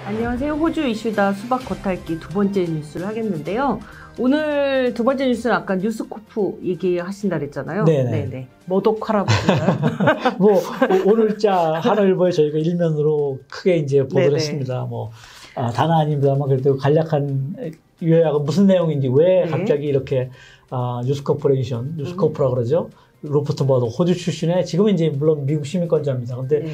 안녕하세요. 호주 이슈다 수박 겉핥기 두 번째 뉴스를 하겠는데요. 오늘 두 번째 뉴스는 아까 뉴스코프 얘기하신다 그랬잖아요. 네네. 머독 할아버지인가요? 뭐 오늘자 하나일보에 저희가 일면으로 크게 이제 보도를 했습니다. 다는 아닙니다만 그래도 간략한 요약은 무슨 내용인지 왜 갑자기 이렇게 뉴스 코퍼레이션, 뉴스코프라 그러죠. 로버트 머독 호주 출신의 지금은 이제 물론 미국 시민권자입니다. 근데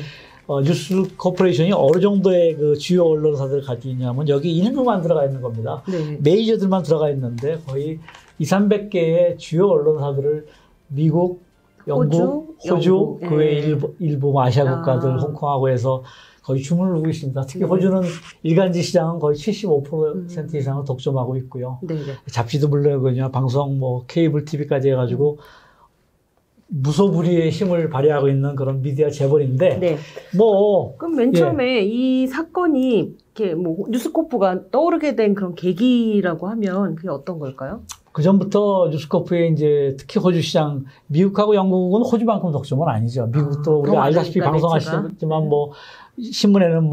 뉴스 코퍼레이션이 어느 정도의 그 주요 언론사들을 가지고 있냐면 여기 일부만 들어가 있는 겁니다. 메이저들만 들어가 있는데 거의 200~300개의 주요 언론사들을 미국, 영국, 호주, 그 외 일부 아시아 국가들, 홍콩하고 해서 거의 주문을 두고 있습니다. 특히 호주는 일간지 시장은 거의 75% 이상을 독점하고 있고요. 잡지도 물론이고요. 방송, 케이블 TV까지 해가지고 무소불위의 힘을 발휘하고 있는 그런 미디어 재벌인데, 그럼 맨 처음에 이 사건이 이렇게 뉴스코프가 떠오르게 된 그런 계기라고 하면 그게 어떤 걸까요? 그 전부터 뉴스코프에 이제 특히 호주 시장, 미국하고 영국은 호주만큼 독점은 아니죠. 미국도 우리가 알다시피 방송하시지만 신문에는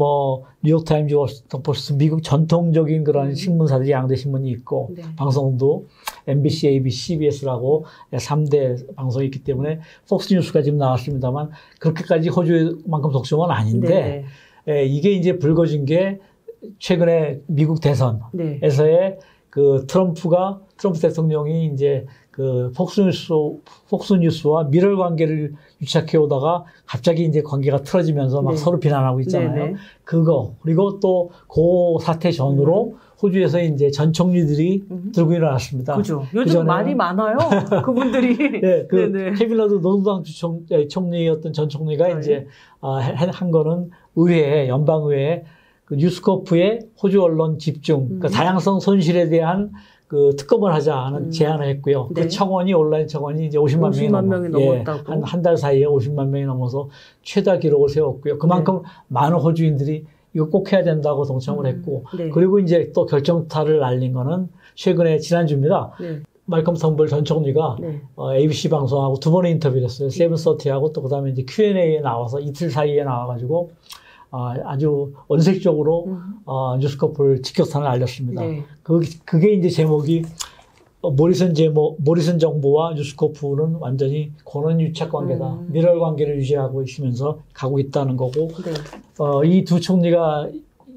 뉴욕타임즈, 워싱턴 포스트, 미국 전통적인 그런 신문사들이 양대 신문이 있고, 방송도 MBC, ABC, CBS라고 3대 방송이 있기 때문에 폭스뉴스가 지금 나왔습니다만 그렇게까지 호주만큼 독점은 아닌데 이게 이제 불거진 게 최근에 미국 대선에서의 그 트럼프 대통령이 이제 그 폭스뉴스와 밀월 관계를 유착해 오다가 갑자기 이제 관계가 틀어지면서 막 서로 비난하고 있잖아요. 그거 그리고 또 그 사태 전후로 호주에서 이제 전 총리들이 들고 일어났습니다. 그죠. 요즘 말이 많아요. 그분들이. 케빈 러드 노동당 총리였던 전 총리가 이제 한 거는 연방의회에 그 뉴스코프의 호주 언론 집중, 그러니까 다양성 손실에 대한 그 특검을 하자는 제안을 했고요. 그 청원이 온라인 청원이 이제 50만 명이 넘었다고. 한 달 사이에 50만 명이 넘어서 최다 기록을 세웠고요. 그만큼 많은 호주인들이 이거 꼭 해야 된다고 동참을 했고, 그리고 이제 또 결정타를 날린 거는 최근에 지난주입니다. 말컴 텀블 전 총리가 ABC 방송하고 두 번의 인터뷰를 했어요. 730하고 또 그다음에 이제 Q&A에 나와서 이틀 사이에 나와가지고 아주 원색적으로 뉴스코프를 직격탄을 날렸습니다. 그게 이제 제목이 모리슨 정부와 뉴스코프는 완전히 권한유착 관계다. 밀월 관계를 유지하고 있으면서 가고 있다는 거고, 이 두 총리가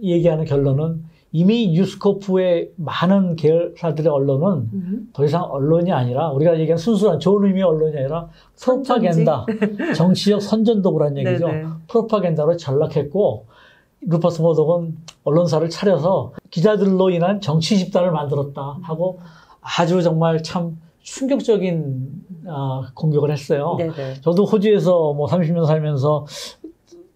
얘기하는 결론은 이미 뉴스코프의 많은 계열사들의 언론은 더 이상 언론이 아니라 우리가 얘기하는 순수한 좋은 의미의 언론이 아니라 프로파간다, 정치적 선전도구란 얘기죠. 프로파간다로 전락했고, 루퍼트 머독은 언론사를 차려서 기자들로 인한 정치 집단을 만들었다 하고 아주 정말 참 충격적인 공격을 했어요. 저도 호주에서 30년 살면서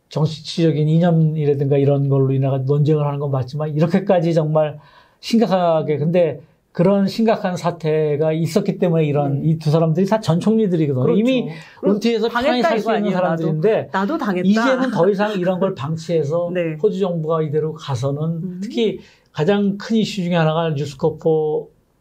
정치적인 이념이라든가 이런 걸로 인해 논쟁을 하는 건 맞지만 이렇게까지 정말 심각하게, 근데 그런 심각한 사태가 있었기 때문에 이 두 사람들이 다 전 총리들이거든요. 이미 은퇴해서 편하게 살 수 있는 사람들인데 나도 당했다. 이제는 더 이상 이런 걸 방치해서 호주 정부가 이대로 가서는 특히 가장 큰 이슈 중에 하나가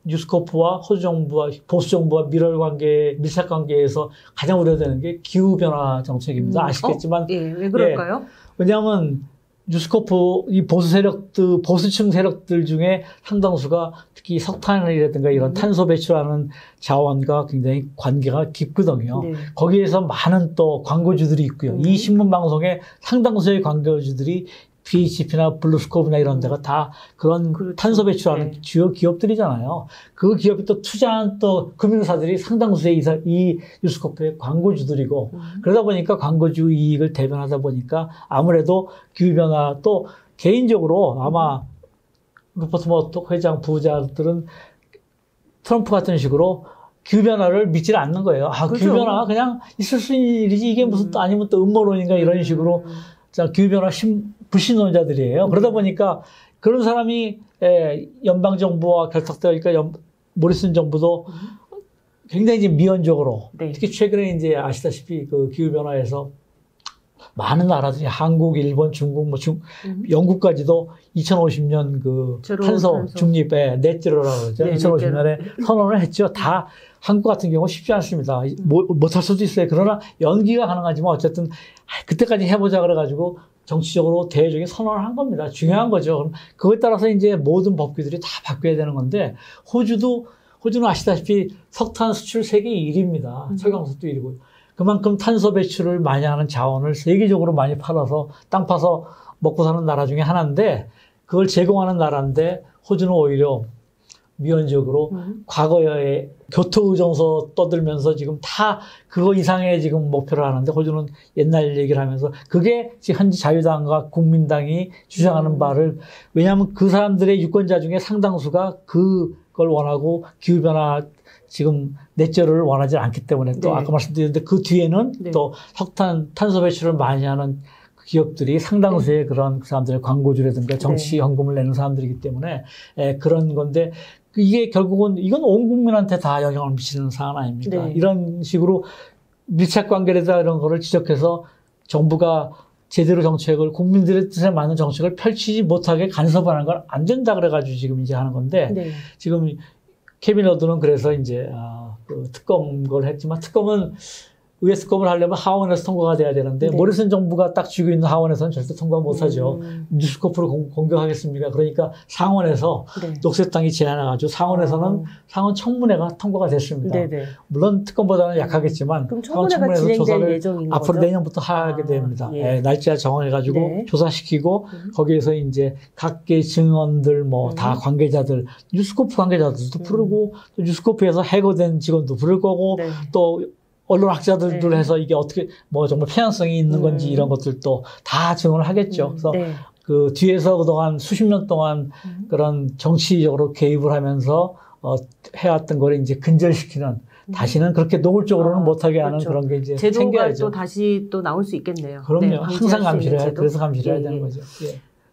뉴스코프와 호주 정부와 보수 정부와 밀착 관계에서 가장 우려되는 게 기후 변화 정책입니다. 아시겠지만 왜 그럴까요? 왜냐하면 뉴스코프 이 보수층 세력들 중에 상당수가 특히 석탄이라든가 이런 탄소 배출하는 자원과 굉장히 관계가 깊거든요. 거기에서 많은 또 광고주들이 있고요. 이 신문 방송의 상당수의 광고주들이 BHP나 블루스코프나 이런 데가 다 그런 탄소 배출하는 주요 기업들이잖아요. 그 기업이 또 투자한 또 금융사들이 상당수의 이 뉴스코프의 광고주들이고, 그러다 보니까 광고주 이익을 대변하다 보니까 아무래도 기후변화, 또 개인적으로 아마 루퍼트 머독 회장 부자들은 트럼프 같은 식으로 기후변화를 믿지는 않는 거예요. 기후변화 그냥 있을 수 있는 일이지 이게 무슨 또 아니면 또 음모론인가 이런 식으로 기후변화 불신론자들이에요. 그러다 보니까 그런 사람이 연방정부와 결탁되니까 모리슨 정부도 굉장히 이제 미온적으로, 특히 최근에 이제 아시다시피 그 기후변화에서 많은 나라들이 한국, 일본, 중국, 영국까지도 2050년 그 탄소 중립에 넷제로라고 그러죠. 2050년에 선언을 했죠. 다 한국 같은 경우 쉽지 않습니다. 못할 수도 있어요. 그러나 연기가 가능하지만 어쨌든 그때까지 해보자 그래가지고 정치적으로 대외적인 선언을 한 겁니다. 중요한 거죠. 그럼 그거에 따라서 이제 모든 법규들이 다 바뀌어야 되는 건데, 호주는 아시다시피 석탄 수출 세계 1위입니다. 철강석도 1위고. 그만큼 탄소 배출을 많이 하는 자원을 세계적으로 많이 팔아서 땅 파서 먹고 사는 나라 중에 하나인데, 그걸 제공하는 나라인데, 호주는 오히려 미온적으로 과거에 교토의정서 떠들면서 지금 다 그거 이상의 지금 목표를 하는데, 호주는 옛날 얘기를 하면서 그게 지금 현재 자유당과 국민당이 주장하는 바를, 왜냐하면 그 사람들의 유권자 중에 상당수가 그걸 원하고 기후변화 지금 넷제로를 원하지 않기 때문에, 또 아까 말씀드렸는데 그 뒤에는 또 석탄, 탄소 배출을 많이 하는 기업들이 상당수의 그런 그 사람들의 광고주라든가 정치 헌금을 내는 사람들이기 때문에 그런 건데, 이게 결국은 이건 온 국민한테 다 영향을 미치는 사안 아닙니까? 이런 식으로 밀착 관계에다 이런 거를 지적해서 정부가 제대로 정책을, 국민들의 뜻에 맞는 정책을 펼치지 못하게 간섭하는 건 안 된다 그래가지고 지금 이제 하는 건데, 지금 케빈 어드는 그래서 이제 그 특검을 했지만, 특검은 의회 특검을 하려면 하원에서 통과가 돼야 되는데, 모리슨 정부가 딱 쥐고 있는 하원에서는 절대 통과 못하죠. 뉴스코프를 공격하겠습니까? 그러니까 상원에서 녹색당이 제안해가지고 상원에서는 상원 청문회가 통과가 됐습니다. 물론 특검보다는 약하겠지만 상원 청문회에서 조사를 앞으로 내년부터 하게 됩니다. 날짜 정해가지고 조사시키고 거기에서 이제 각계 증언들 뭐 다 관계자들, 뉴스코프 관계자들도 부르고, 또 뉴스코프에서 해고된 직원도 부를 거고, 또 언론학자들도 해서 이게 어떻게 뭐 정말 편향성이 있는 건지 이런 것들도 다 증언을 하겠죠. 그래서 그 뒤에서 그동안 수십 년 동안 그런 정치적으로 개입을 하면서 해왔던 걸 이제 근절시키는, 다시는 그렇게 노골적으로는 못하게 하는 그런 게 이제 제도가 생겨야죠. 또 다시 또 나올 수 있겠네요. 그럼요. 항상 감시를 그래서 감시를 해야 되는 거죠.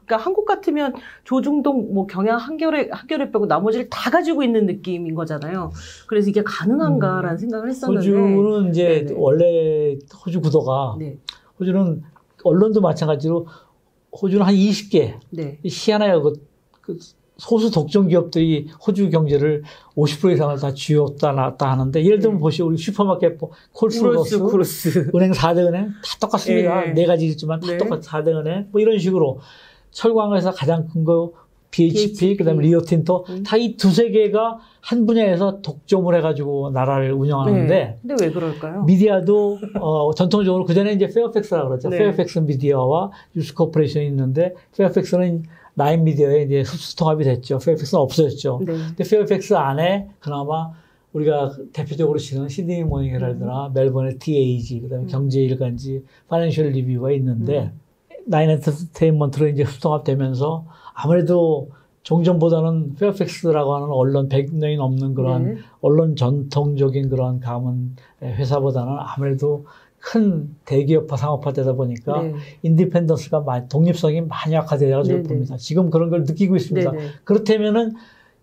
그러니까 한국 같으면 조중동, 뭐 경양 한겨레 빼고 나머지를 다 가지고 있는 느낌인 거잖아요. 그래서 이게 가능한가라는 생각을 했었는데. 호주는 이제 원래 호주 구도가, 호주는 언론도 마찬가지로 호주는 한 20개 희한해요. 그 소수 독점 기업들이 호주 경제를 50% 이상을 다 쥐었다 하는데, 예를 들면 보시오, 우리 슈퍼마켓 콜스로스, 은행 4대 은행 다 똑같습니다. 네 가지 있지만 다 똑같아. 4대 은행 뭐 이런 식으로. 철강에서 가장 큰 거 BHP, 그다음에 리오틴토, 다 이 두세 개가 한 분야에서 독점을 해가지고 나라를 운영하는데. 근데 왜 그럴까요? 미디어도 전통적으로 그 전에 이제 페어팩스라고 그러죠. 페어팩스 미디어와 뉴스 코퍼레이션이 있는데, 페어팩스는 나인 미디어에 이제 흡수 통합이 됐죠. 페어팩스는 없어졌죠. 근데 페어팩스 안에 그나마 우리가 대표적으로 치는 시드니 모닝 헤럴드나 멜번의 TAG, 그다음에 경제일간지, 파이낸셜 리뷰가 있는데. 나인 엔터테인먼트로 이제 흡통합되면서 아무래도 종전보다는 페어팩스라고 하는 언론 100년이 넘는 그런 언론 전통적인 그런 가문 회사보다는 아무래도 큰 대기업화 상업화되다 보니까 인디펜던스가 독립성이 많이 약화되어가지고 봅니다. 지금 그런 걸 느끼고 있습니다. 그렇다면은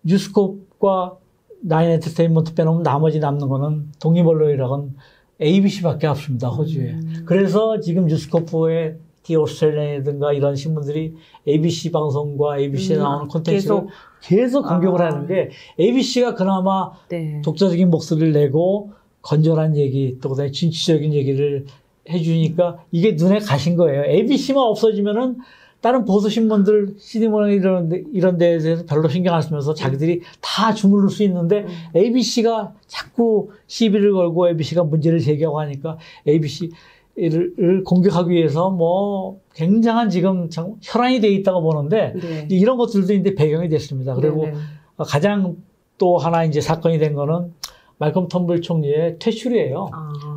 뉴스콥과 나인 엔터테인먼트 빼놓으면 나머지 남는 거는 독립언론이라고는 ABC밖에 없습니다. 호주에. 그래서 지금 뉴스코프의 디 오스트레일리아든가 이런 신문들이 ABC 방송과 ABC에 나오는 콘텐츠를 계속 공격을 하는 게, ABC가 그나마 독자적인 목소리를 내고 건전한 얘기, 또 그다음에 진취적인 얘기를 해주니까 이게 눈에 가신 거예요. ABC만 없어지면은 다른 보수 신문들, 시드모닝 이런 데에 대해서 별로 신경 안 쓰면서 자기들이 다 주무를 수 있는데, ABC가 자꾸 시비를 걸고 ABC가 문제를 제기하고 하니까 ABC를 공격하기 위해서 뭐 굉장한 지금 혈안이 되어 있다고 보는데, 이런 것들도 이제 배경이 됐습니다. 그리고 가장 또 하나 이제 사건이 된 거는 말콤 텀블 총리의 퇴출이에요.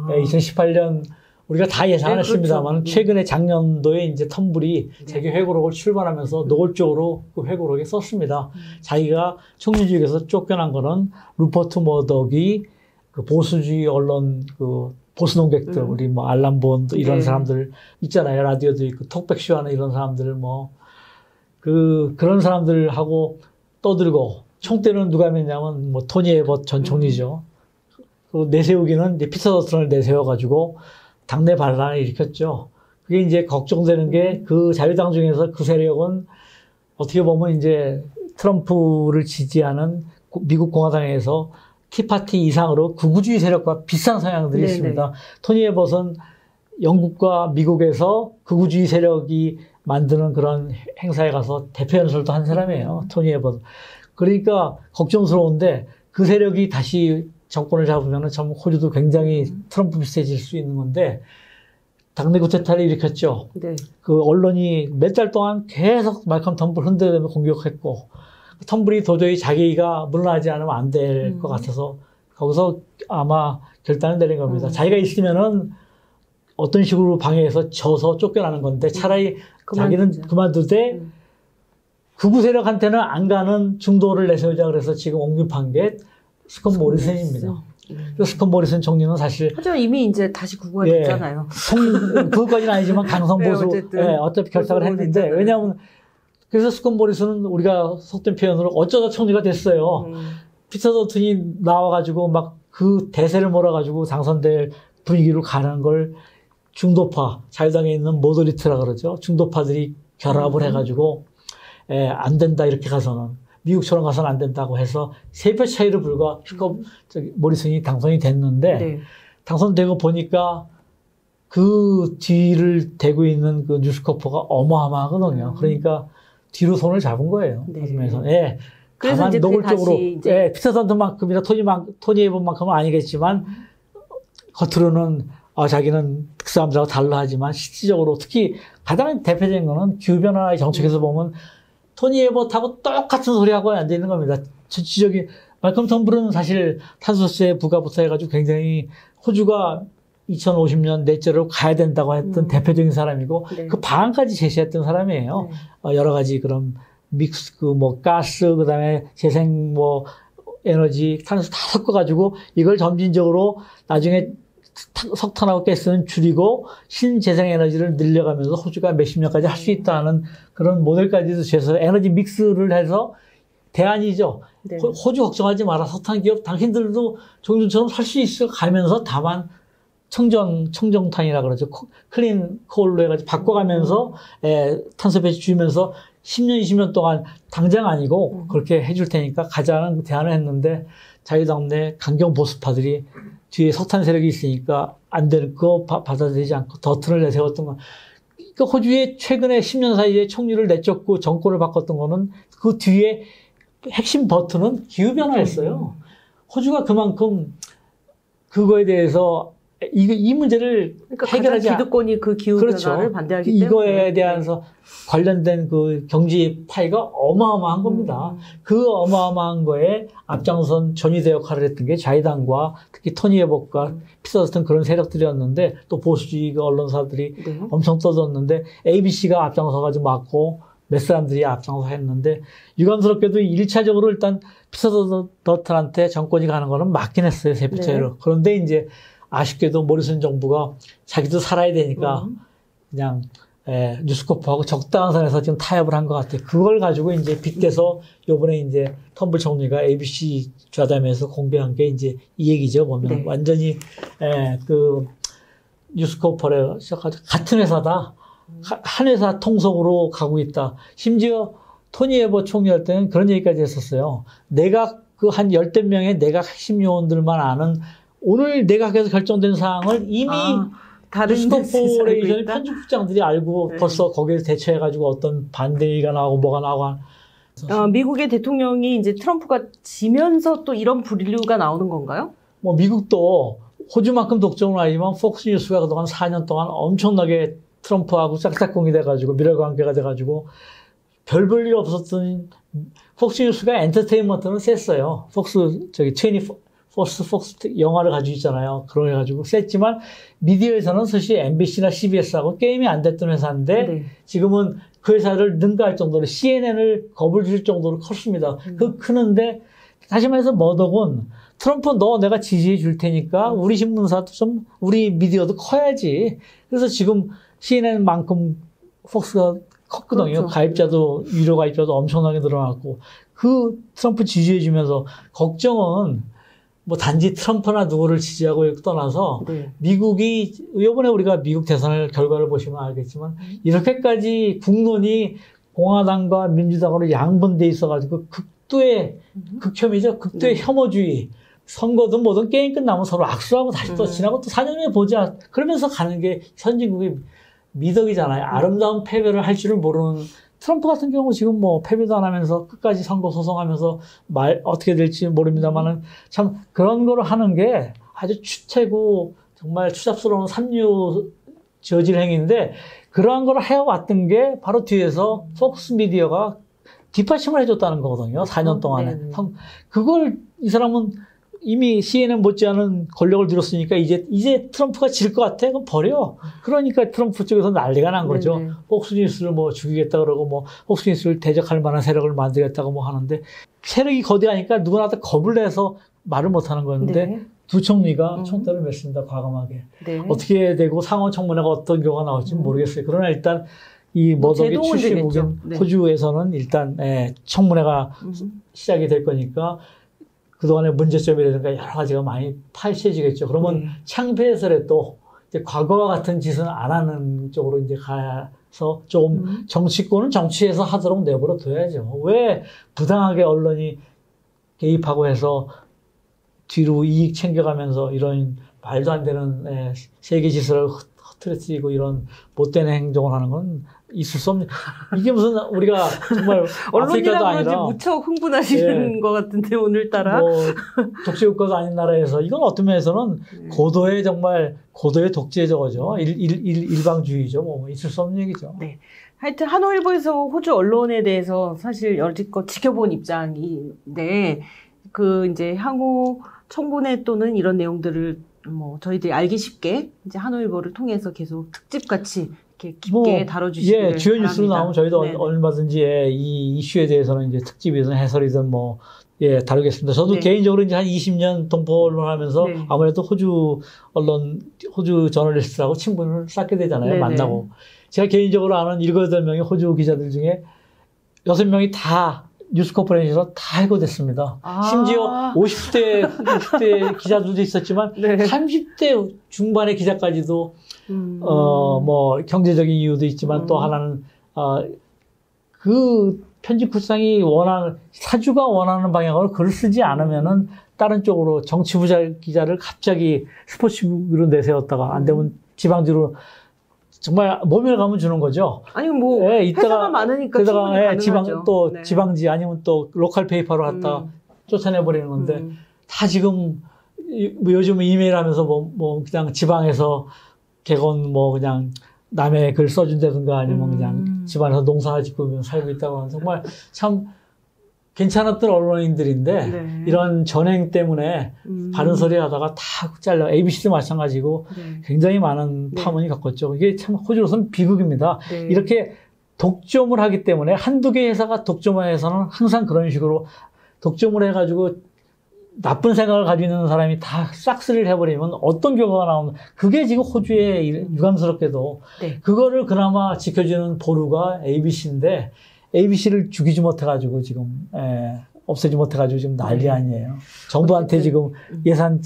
2018년 우리가 다 예상했습니다만 최근에 작년도에 이제 텀블이 자기 회고록을 출발하면서 노골적으로 그 회고록에 썼습니다. 자기가 총리직에서 쫓겨난 거는 루퍼트 머덕이 그 보수주의 언론 그 보수 농객들, 우리 뭐 알람 본드 이런 사람들 있잖아요. 라디오도 있고 톡백쇼 하는 이런 사람들 뭐 그런 사람들하고 떠들고, 총대는 누가 했냐면 뭐 토니 에벗 전 총리죠. 그 내세우기는 이제 피터 더튼을 내세워가지고 당내 반란을 일으켰죠. 그게 이제 걱정되는 게, 그 자유당 중에서 그 세력은 어떻게 보면 이제 트럼프를 지지하는 미국 공화당에서 티파티 이상으로 극우주의 세력과 비슷한 성향들이 있습니다. 토니 에벗은 영국과 미국에서 극우주의 세력이 만드는 그런 행사에 가서 대표 연설도 한 사람이에요. 토니 에버트. 그러니까 걱정스러운데 그 세력이 다시 정권을 잡으면 참 호주도 굉장히 트럼프 비슷해질 수 있는 건데 당내 구태타를 일으켰죠. 네. 그 언론이 몇 달 동안 계속 말컴 텀블 흔들며 공격했고 텀블이 도저히 자기가 물러나지 않으면 안 될 것 같아서 거기서 아마 결단을 내린 겁니다. 자기가 있으면은 어떤 식으로 방해해서 져서 쫓겨나는 건데 차라리 자기는 그만두되 극우 세력한테는 안 가는 중도를 내세우자 그래서 지금 옹립한 게 스콧 모리슨입니다. 스콧 모리슨 총리는 사실 하지만 이미 이제 다시 극우가 됐잖아요. 극우까지는 아니지만 강성 보수 어차피 결탁을 했는데 왜냐하면 그래서 스콧 모리슨은 우리가 속된 표현으로 어쩌다 총리가 됐어요. 피터 더튼이 나와가지고 막 그 대세를 몰아가지고 당선될 분위기로 가는 걸 중도파, 자유당에 있는 모더리트라 그러죠. 중도파들이 결합을 해가지고, 안 된다, 이렇게 가서는. 미국처럼 가서는 안 된다고 해서 3표 차이로 불과 모리슨이 당선이 됐는데, 당선되고 보니까 그 뒤를 대고 있는 그 뉴스코퍼가 어마어마하거든요. 그러니까 뒤로 손을 잡은 거예요. 그러면서, 그래서 이제 노골적으로, 피터 더튼만큼이나 토니 에버만큼은 아니겠지만, 겉으로는 자기는 그 사람들하고 달라 하지만 실질적으로 특히 가장 대표적인 거는 기후변화의 정책에서 보면 토니 에버트하고 똑같은 소리하고 앉아있는 겁니다. 전체적인 말컴 텀블은 사실 탄소세 부과부터 해가지고 굉장히 호주가 2050년 넷제로 가야 된다고 했던 대표적인 사람이고 그 방안까지 제시했던 사람이에요. 여러 가지 그런 믹스 가스 그다음에 재생 에너지 탄소 다 섞어가지고 이걸 점진적으로 나중에 석탄하고 가스는 줄이고 신재생에너지를 늘려가면서 호주가 몇십 년까지 할 수 있다는 그런 모델까지도 제시해서 에너지 믹스를 해서 대안이죠. 호주 걱정하지 마라. 석탄 기업 당신들도 종전처럼 살 수 있어 가면서 다만 청정탄이라 그러죠. 클린 콜로 해가지고 바꿔가면서 탄소 배출 줄이면서 10년, 20년 동안 당장 아니고 그렇게 해줄 테니까 가자는 대안을 했는데 자유당 내 강경 보수파들이 뒤에 석탄 세력이 있으니까 안 될 거 받아들이지 않고 더튼을 내세웠던 거. 그러니까 호주에 최근에 10년 사이에 총리를 내쫓고 정권을 바꿨던 거는 그 뒤에 핵심 버튼은 기후변화였어요. 호주가 그만큼 그거에 대해서 이 문제를 해결하지 기득권이 그 기후변화를 반대하기 때문에 이거에 대해서 관련된 그 경제 파이가 어마어마한 겁니다. 그 어마어마한 거에 앞장선 전위대 역할을 했던 게 자유당과 특히 토니 에버트과 피터 더튼 그런 세력들이었는데 또 보수주의 언론사들이 엄청 떠들었는데 ABC가 앞장서가지고 막고 몇 사람들이 앞장서 했는데 유감스럽게도 1차적으로 일단 피터 더튼한테 정권이 가는 거는 맞긴 했어요. 3표 차이로. 그런데 이제 아쉽게도 모리슨 정부가 자기도 살아야 되니까 그냥 뉴스코프하고 적당한 선에서 지금 타협을 한 것 같아요. 그걸 가지고 이제 빗대서 요번에 이제 텀블 총리가 ABC 좌담에서 공개한 게 이제 이 얘기죠. 보면 완전히 그 뉴스코퍼를 시작하죠. 같은 회사다. 한 회사 통속으로 가고 있다. 심지어 토니 에버 총리할 때는 그런 얘기까지 했었어요. 내각 그 한 10대 명의 내각 핵심 요원들만 아는 오늘 내각에서 결정된 사항을 이미 다른 뉴스코퍼레이션의 편집국장들이 알고 벌써 거기에 대처해가지고 어떤 반대가 나오고 뭐가 나오고. 미국의 대통령이 이제 트럼프가 지면서 또 이런 분류가 나오는 건가요? 미국도 호주만큼 독점은 아니지만 폭스뉴스가 그동안 4년 동안 엄청나게 트럼프하고 짝짝꿍이 돼가지고 밀어관계가 돼가지고 별 볼 일 없었던 폭스뉴스가 엔터테인먼트는 셌어요. 폭스 영화를 가지고 있잖아요. 그런 해가지고 셌지만 미디어에서는 사실 MBC나 CBS하고 게임이 안 됐던 회사인데 지금은 그 회사를 능가할 정도로 CNN을 겁을 줄 정도로 컸습니다. 그 크는데 다시 말해서 머덕은 트럼프 너 내가 지지해 줄 테니까 우리 신문사도 좀 우리 미디어도 커야지. 그래서 지금 CNN만큼 폭스가 컸거든요. 가입자도 유료 가입자도 엄청나게 늘어났고 그 트럼프 지지해 주면서 걱정은 단지 트럼프나 누구를 지지하고 떠나서 미국이 이번에 우리가 미국 대선 결과를 보시면 알겠지만 이렇게까지 국론이 공화당과 민주당으로 양분돼 있어가지고 극도의 극혐이죠. 극도의 혐오주의. 선거든 뭐든 게임 끝나면 서로 악수하고 다시 또 지나고 또 4년 후에 보자. 그러면서 가는 게 선진국의 미덕이잖아요. 아름다운 패배를 할 줄을 모르는 트럼프 같은 경우 지금 뭐 패배도 안 하면서 끝까지 선거 소송하면서 어떻게 될지 모릅니다만은 참 그런 거를 하는 게 아주 추태고 정말 추잡스러운 삼류 저질 행위인데 그러한 걸 해왔던 게 바로 뒤에서 폭스 미디어가 뒷받침을 해줬다는 거거든요. 4년 동안에. 그걸 이 사람은 이미 CNN 못지않은 권력을 들었으니까 이제 트럼프가 질 것 같아? 그럼 버려. 그러니까 트럼프 쪽에서 난리가 난 거죠. 폭스뉴스를 뭐 죽이겠다 그러고 뭐 폭스뉴스를 대적할 만한 세력을 만들겠다고 뭐 하는데 세력이 거대하니까 누구나 다 겁을 내서 말을 못 하는 거였는데 두 총리가 총대를 맸습니다. 과감하게. 어떻게 되고 상원 청문회가 어떤 경우가 나올지 모르겠어요. 그러나 일단 이 머덕의 출신국인 호주에서는 일단 청문회가 시작이 될 거니까 그동안의 문제점이라든가 여러 가지가 많이 파헤쳐지겠죠. 그러면 창피해서라도 이제 과거와 같은 짓은 안 하는 쪽으로 이제 가서 좀 정치권은 정치에서 하도록 내버려 둬야죠. 왜 부당하게 언론이 개입하고 해서 뒤로 이익 챙겨가면서 이런 말도 안 되는 세계 질서를 흐트러뜨리고 이런 못된 행동을 하는 건 있을 수 없는. 이게 무슨 우리가 정말 아프리카도 아니라 무척 흥분하시는 것 같은데 오늘따라 뭐 독재국가가 아닌 나라에서 이건 어떤 면에서는 고도의 정말 고도의 독재 저거죠. 일방주의죠. 뭐 있을 수 없는 얘기죠. 네. 하여튼 한국일보에서 호주 언론에 대해서 사실 여지껏 지켜본 입장인데 그 이제 향후 청문회 또는 이런 내용들을 뭐 저희들이 알기 쉽게 이제 한국일보를 통해서 계속 특집같이 이렇게 깊게 다뤄주시기를 주요 뉴스로 나오면 저희도 얼마든지 이 이슈에 대해서는 이제 특집이든 해설이든 뭐 다루겠습니다. 저도 개인적으로 이제 한 20년 동포 언론 하면서 아무래도 호주 저널리스트하고 친분을 쌓게 되잖아요. 만나고. 제가 개인적으로 아는 7, 8명의 호주 기자들 중에 6명이 다 뉴스코퍼레이션에서 다 해고됐습니다. 심지어 50대, 60대 기자들도 있었지만 30대 중반의 기자까지도 뭐 경제적인 이유도 있지만 또 하나는 그 편집국장이 사주가 원하는 방향으로 글을 쓰지 않으면은 다른 쪽으로 정치부자 기자를 갑자기 스포츠부로 내세웠다가 안 되면 지방지로 정말 모멸감을 주는 거죠. 아니 뭐 회사가 많으니까 게다가 지방지 아니면 또 로컬 페이퍼로 갖다 쫓아내버리는 건데 다 지금 뭐 요즘 이메일 하면서 뭐 그냥 지방에서 개건 뭐 그냥 남의 글 써준다든가 아니면 그냥 집안에서 농사 짓고 살고 있다고 하는 정말 참 괜찮았던 언론인들인데 이런 전행 때문에 바른 소리 하다가 다 잘라. ABC도 마찬가지고 굉장히 많은 파문이 겪었죠. 이게 참 호주로서는 비극입니다. 이렇게 독점을 하기 때문에 한두 개 회사가 독점을 해서는 항상 그런 식으로 독점을 해가지고 나쁜 생각을 가지고 있는 사람이 다 싹쓸이를 해버리면 어떤 결과가 나오면 그게 지금 호주의 유감스럽게도 그거를 그나마 지켜주는 보루가 ABC인데 ABC를 죽이지 못해가지고 지금 없애지 못해가지고 지금 난리 아니에요. 정부한테 지금 예산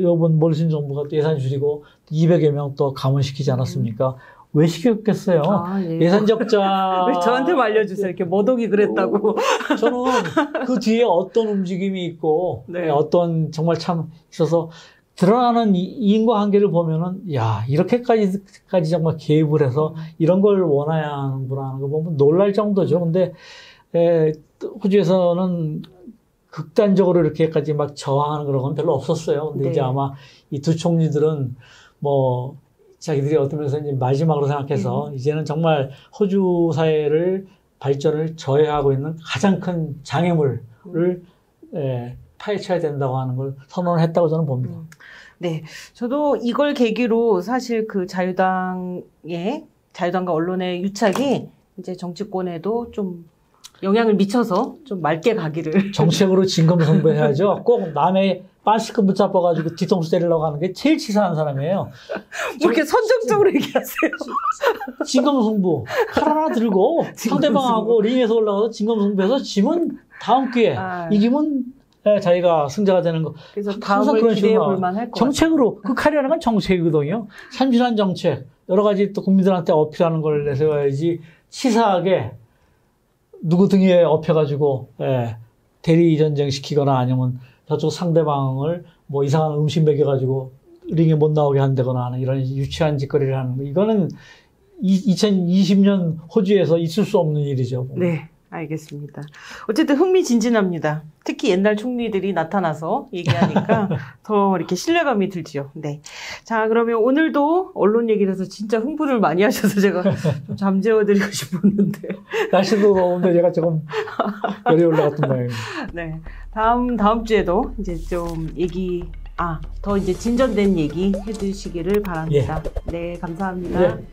요번 몰신 정부가 또 예산 줄이고 200여 명 또 감원시키지 않았습니까? 왜 시켰겠어요? 예산 적자. 왜 저한테 알려주세요. 이렇게 머독이 그랬다고. 저는 그 뒤에 어떤 움직임이 있고 어떤 정말 참 있어서 드러나는 인과관계를 보면은 이렇게까지 정말 개입을 해서 이런 걸 원해야 하는구나 하는 거 보면 놀랄 정도죠. 근데 호주에서는 극단적으로 이렇게까지 막 저항하는 그런 건 별로 없었어요. 근데 이제 아마 이 두 총리들은 뭐 자기들이 어떤 면에서 이제 마지막으로 생각해서 이제는 정말 호주 사회를 발전을 저해하고 있는 가장 큰 장애물을 파헤쳐야 된다고 하는 걸 선언을 했다고 저는 봅니다. 네. 저도 이걸 계기로 사실 그 자유당과 언론의 유착이 이제 정치권에도 좀 영향을 미쳐서 좀 맑게 가기를. 정책으로 진검승부해야죠. 꼭 남의 빤스크 붙잡아가지고 뒤통수 때리려고 하는 게 제일 치사한 사람이에요. 뭐 이렇게 선정적으로 얘기하세요. 진검승부. 칼 하나 들고 상대방하고 링에서 올라가서 진검승부해서 지면 다음 기회에 이기면 자기가 승자가 되는 거. 그래서 다음을 기대해 볼 만할 것 정책으로. 그 칼이라는 건 정책이거든요. 참신한 정책. 여러 가지 또 국민들한테 어필하는 걸 내세워야지 치사하게 누구 등에 업혀가지고 대리 전쟁 시키거나 아니면 저쪽 상대방을 뭐 이상한 음식 먹여가지고 링에 못 나오게 한다거나 하는 이런 유치한 짓거리를 하는 거. 이거는 2020년 호주에서 있을 수 없는 일이죠. 네, 알겠습니다. 어쨌든 흥미진진합니다. 특히 옛날 총리들이 나타나서 얘기하니까 더 이렇게 신뢰감이 들지요. 네. 자, 그러면 오늘도 언론 얘기를 해서 진짜 흥분을 많이 하셔서 제가 좀 잠재워드리고 싶었는데. 날씨도 더운데 제가 조금 열이 올라갔던 모양입니다. 네. 다음 주에도 이제 좀 더 이제 진전된 얘기 해주시기를 바랍니다. 네, 감사합니다. 예.